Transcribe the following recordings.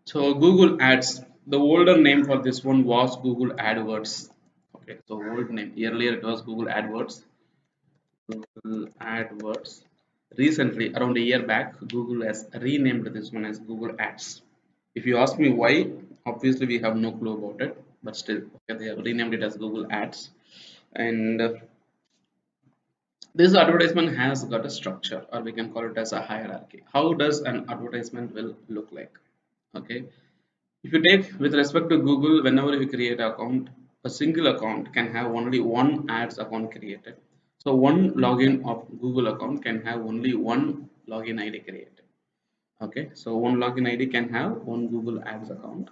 So Google Ads, the older name for this one was Google AdWords. Okay, so old name, earlier it was Google AdWords. Google AdWords. Recently, around a year back, Google has renamed this one as Google Ads. If you ask me why, obviously we have no clue about it, but still, okay, they have renamed it as Google Ads. And this advertisement has got a structure, or we can call it as a hierarchy. How does an advertisement will look like? Okay, if you take with respect to Google, whenever you create an account, a single account can have only one ads account created. So one login of Google account can have only one login ID created. Okay, so one login ID can have one Google Ads account.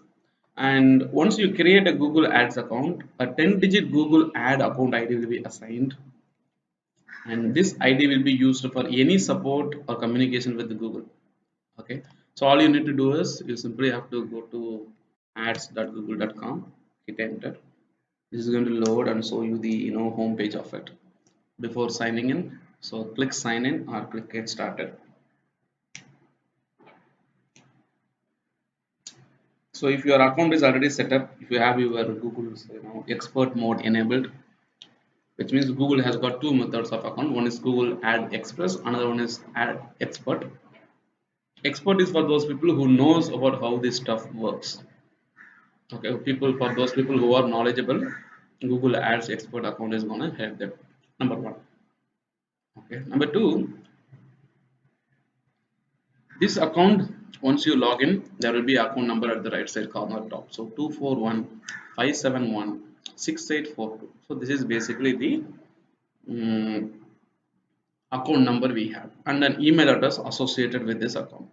And once you create a Google Ads account, a 10-digit Google Ad account ID will be assigned, and this ID will be used for any support or communication with Google. Okay, so all you need to do is you simply have to go to ads.google.com, hit enter. This is going to load and show you the home page of it before signing in. So click sign in or click get started. So if your account is already set up, if you have your Google's expert mode enabled, which means Google has got two methods of account. One is Google Ad Express, another one is Ad Expert. Expert is for those people who knows about how this stuff works. Okay, people, for those people who are knowledgeable, Google Ads Expert account is gonna help them. Number one. Okay, number two, this account, once you log in, there will be account number at the right side corner top. So 241-571-6842. So this is basically the um, account number we have, and an email address associated with this account.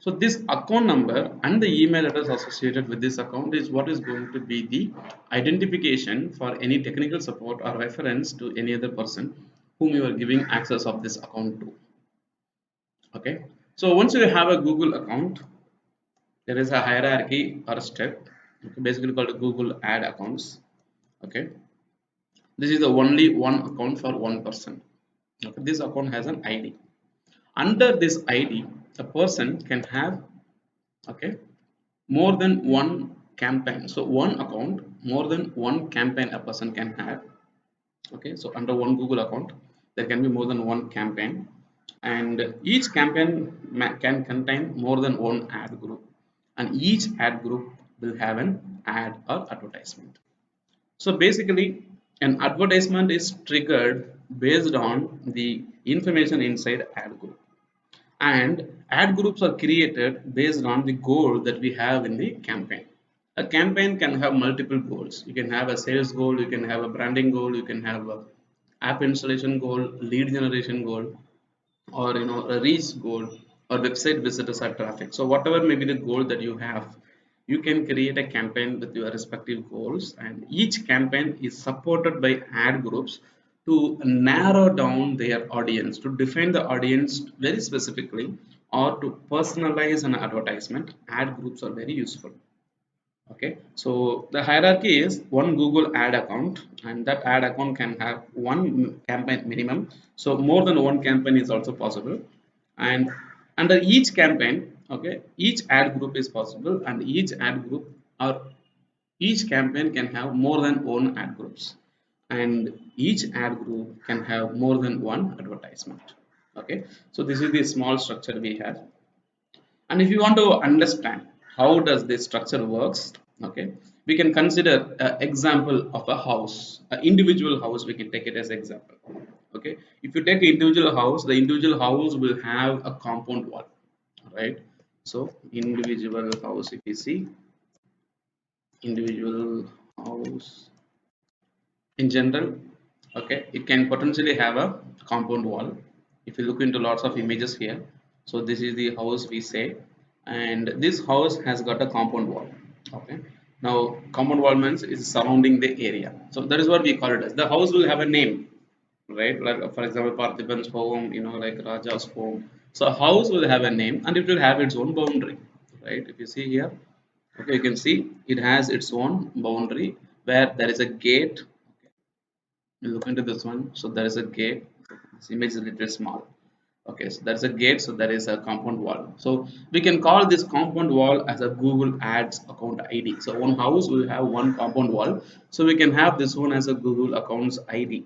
So this account number and the email address associated with this account is what is going to be the identification for any technical support or reference to any other person whom you are giving access of this account to. Okay, so once you have a Google account, there is a hierarchy or a step, okay, basically called Google Ad accounts. Okay, this is the only one account for one person. Okay, this account has an ID. Under this ID, a person can have, okay, more than one campaign. So one account, more than one campaign a person can have. Okay, so under one Google account there can be more than one campaign, and each campaign can contain more than one ad group, and each ad group will have an ad or advertisement. So basically, an advertisement is triggered based on the information inside ad group, and ad groups are created based on the goal that we have in the campaign. A campaign can have multiple goals. You can have a sales goal, you can have a branding goal, you can have a app installation goal, lead generation goal, or a reach goal, or website visitors or traffic. So whatever may be the goal that you have, you can create a campaign with your respective goals, and each campaign is supported by ad groups to narrow down their audience, to define the audience very specifically, or to personalize an advertisement. Ad groups are very useful. Okay, so the hierarchy is one Google Ad account, and that ad account can have one campaign minimum. So more than one campaign is also possible, and under each campaign, okay, each ad group is possible, and each ad group or each campaign can have more than one ad groups, and each ad group can have more than one advertisement. Okay, so this is the small structure we have. And if you want to understand how does this structure works, okay, we can consider an example of a house, an individual house. We can take it as example. Okay, if you take an individual house, the individual house will have a compound wall, right? So individual house, if you see individual house in general, okay, it can potentially have a compound wall. If you look into lots of images here, so this is the house we say, and this house has got a compound wall. Okay, now compound wall means is surrounding the area, so that is what we call it as. The house will have a name, right? Like for example, Parthiban's home, like Raja's home. So a house will have a name, and it will have its own boundary, right? If you see here, okay, you can see it has its own boundary where there is a gate. You look into this one, so there is a gate. This image is a little small. Okay, so that's a gate, so there is a compound wall. So we can call this compound wall as a Google Ads account ID. So one house will have one compound wall. So we can have this one as a Google Accounts ID.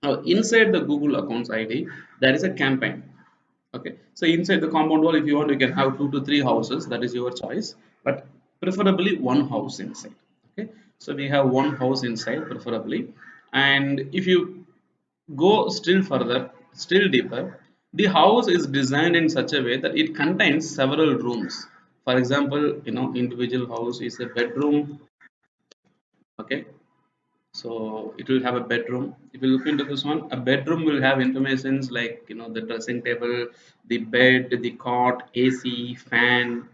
Now inside the Google Accounts ID, there is a campaign. Okay, so inside the compound wall, if you want, you can have 2 to 3 houses. That is your choice, but preferably one house inside. Okay, so we have one house inside, preferably. And if you go still further, still deeper, the house is designed in such a way that it contains several rooms. For example, individual house is a bedroom. Okay, so it will have a bedroom. If you look into this one, a bedroom will have informations like the dressing table, the bed, the cot, AC, fan,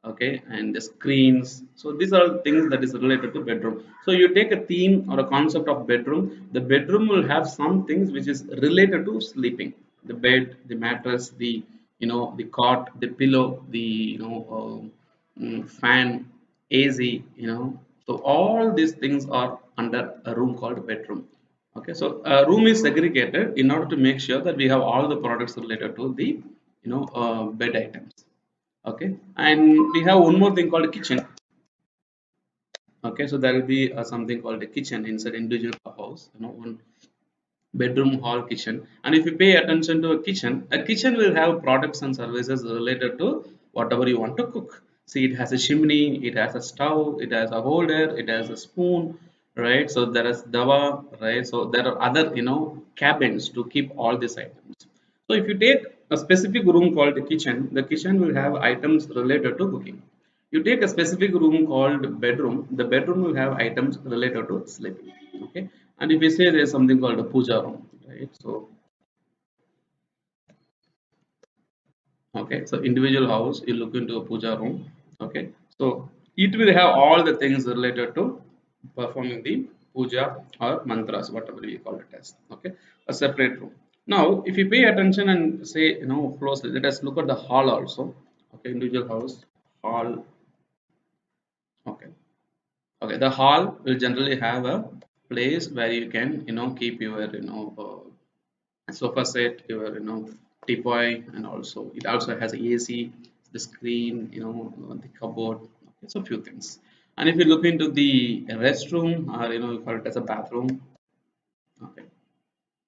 okay, and the screens. So these are things that is related to bedroom. So you take a theme or a concept of bedroom. The bedroom will have some things which is related to sleeping. The bed, the mattress, the cot, the pillow, the fan, AC, so all these things are under a room called bedroom. Okay, so a room is segregated in order to make sure that we have all the products related to the bed items. Okay, and we have one more thing called kitchen. Okay, so there will be something called a kitchen inside individual house. One bedroom, hall, kitchen. And if you pay attention to a kitchen will have products and services related to whatever you want to cook. See, it has a chimney, it has a stove, it has a holder, it has a spoon, right? So there is dawa, right? So there are other cabins to keep all these items. So if you take a specific room called the kitchen will have items related to cooking. You take a specific room called bedroom, the bedroom will have items related to sleeping. Okay, and if we say there's something called a puja room, right? So okay, so individual house, you look into a puja room. Okay, so it will have all the things related to performing the puja or mantras, whatever we call it as. Okay, a separate room. Now, if you pay attention and say closely, let us look at the hall also. Okay, individual house, hall. Okay, okay, the hall will generally have a place where you can keep your sofa set, your teapot, and also it also has AC, the screen, the cupboard. Okay, so few things. And if you look into the restroom, or you call it as a bathroom. Okay,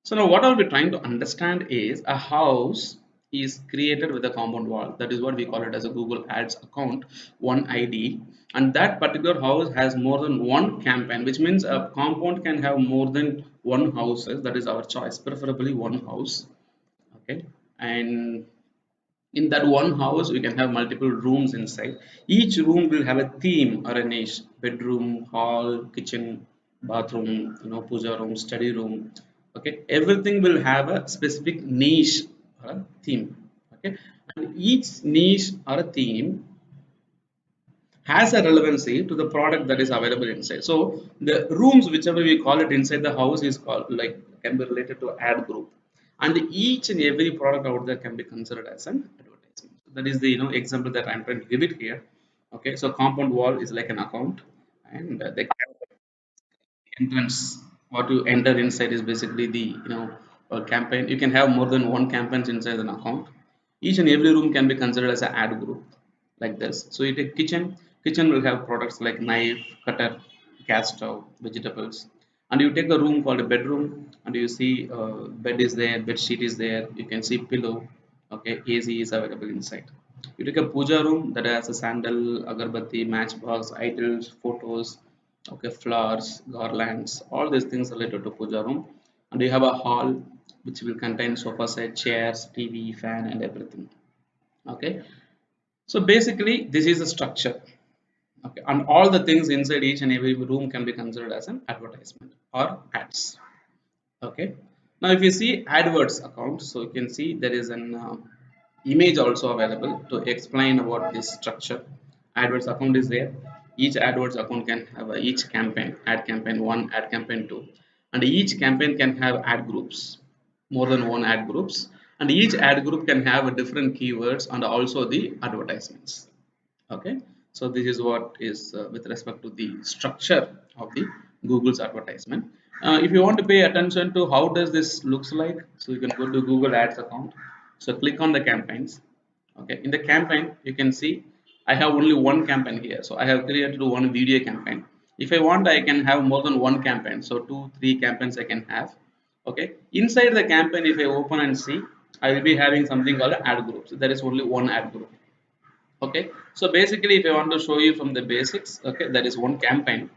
so now what are we trying to understand is a house is created with a compound wall. That is what we call it as a Google Ads account, one ID. And that particular house has more than one campaign, which means a compound can have more than one houses. That is our choice, preferably one house. Okay, and in that one house we can have multiple rooms inside. Each room will have a theme or a niche: bedroom, hall, kitchen, bathroom, puja room, study room. Okay, everything will have a specific niche or a theme. Okay, and each niche or a theme has a relevancy to the product that is available inside. So the rooms, whichever we call it inside the house, is called like can be related to ad group, and each and every product out there can be considered as an advertisement. So that is the example that I'm trying to give it here. Okay, so compound wall is like an account, and the entrance, what you enter inside is basically the campaign. You can have more than one campaigns inside an account. Each and every room can be considered as an ad group, like this. So you take kitchen will have products like knife, cutter, gas stove, vegetables. And you take a room called a bedroom, and you see bed is there, bed sheet is there, you can see pillow. Okay, AC is available inside. You take a puja room that has a sandal, agarbatti, matchbox, idols, photos, okay, flowers, garlands, all these things related to puja room. And you have a hall which will contain sofa set, chairs, TV, fan, and everything. Okay, so basically this is a structure. Okay, and all the things inside each and every room can be considered as an advertisement or ads. Okay, now if you see AdWords account, so you can see there is an image also available to explain about this structure. AdWords account is there. Each AdWords account can have each campaign: ad campaign 1, ad campaign 2, and each campaign can have ad groups, more than one ad groups, and each ad group can have a different keywords and also the advertisements. Okay, so this is what is with respect to the structure of the Google's advertisement. If you want to pay attention to how does this looks like, so you can go to Google Ads account. So click on the campaigns. Okay, in the campaign you can see I have only one campaign here. So I have created one video campaign. If I want, I can have more than one campaign. So 2 3 campaigns I can have. Okay, inside the campaign, if I open and see, I will be having something called ad groups. There is only one ad group. Okay, so basically if I want to show you from the basics, okay, there is one campaign.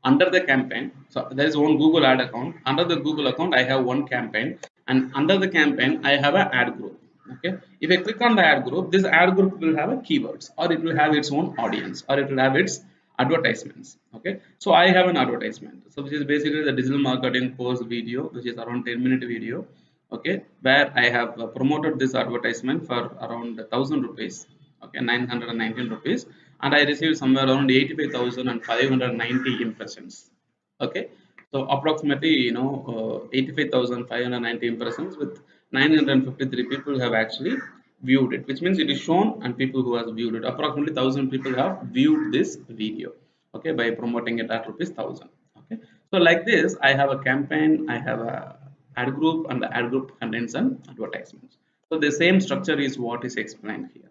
Under the campaign, so there is one Google ad account. Under the Google account I have one campaign, and under the campaign I have an ad group. Okay, if I click on the ad group, this ad group will have a keywords, or it will have its own audience, or it will have its advertisements. Okay, so I have an advertisement, so which is basically the digital marketing course video, which is around 10-minute video. Okay, where I have promoted this advertisement for around 1,000 rupees. Okay, 919 rupees, and I received somewhere around 85,590 impressions. Okay, so approximately 85,590 impressions with 953 people have actually viewed it, which means it is shown and people who has viewed it, approximately 1,000 people have viewed this video. Okay, by promoting it at rupees 1,000. Okay, so like this I have a campaign, I have a ad group, and the ad group contains an advertisements. So the same structure is what is explained here.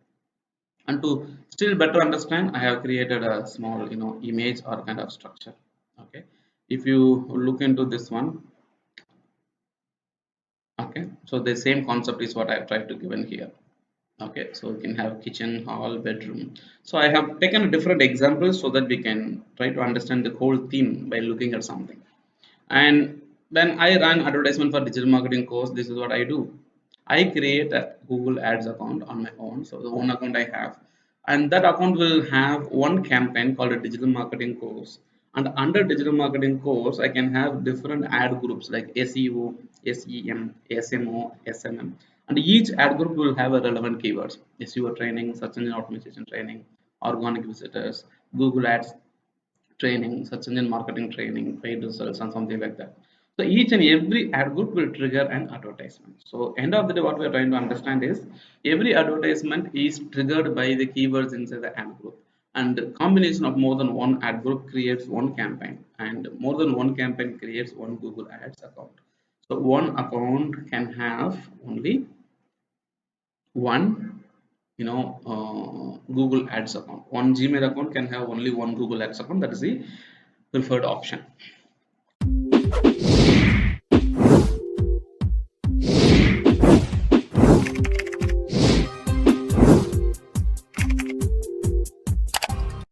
And to still better understand, I have created a small image or kind of structure. Okay, if you look into this one, okay, so the same concept is what I've tried to give in here. Okay, so we can have kitchen, hall, bedroom. So I have taken different examples so that we can try to understand the whole theme by looking at something. And when I run advertisement for digital marketing course, this is what I do. I create a Google Ads account on my own, so the own account I have, and that account will have one campaign called a digital marketing course. And under digital marketing course I can have different ad groups like SEO, SEM, SMO, SMM, and each ad group will have a relevant keywords: SEO training, search engine optimization training, organic visitors, Google Ads training, search engine marketing training, paid results, and something like that. So each and every ad group will trigger an advertisement. So end of the day, what we are trying to understand is every advertisement is triggered by the keywords inside the ad group. And the combination of more than one ad group creates one campaign, and more than one campaign creates one Google Ads account. So one account can have only one Google Ads account. One Gmail account can have only one Google Ads account. That is the preferred option.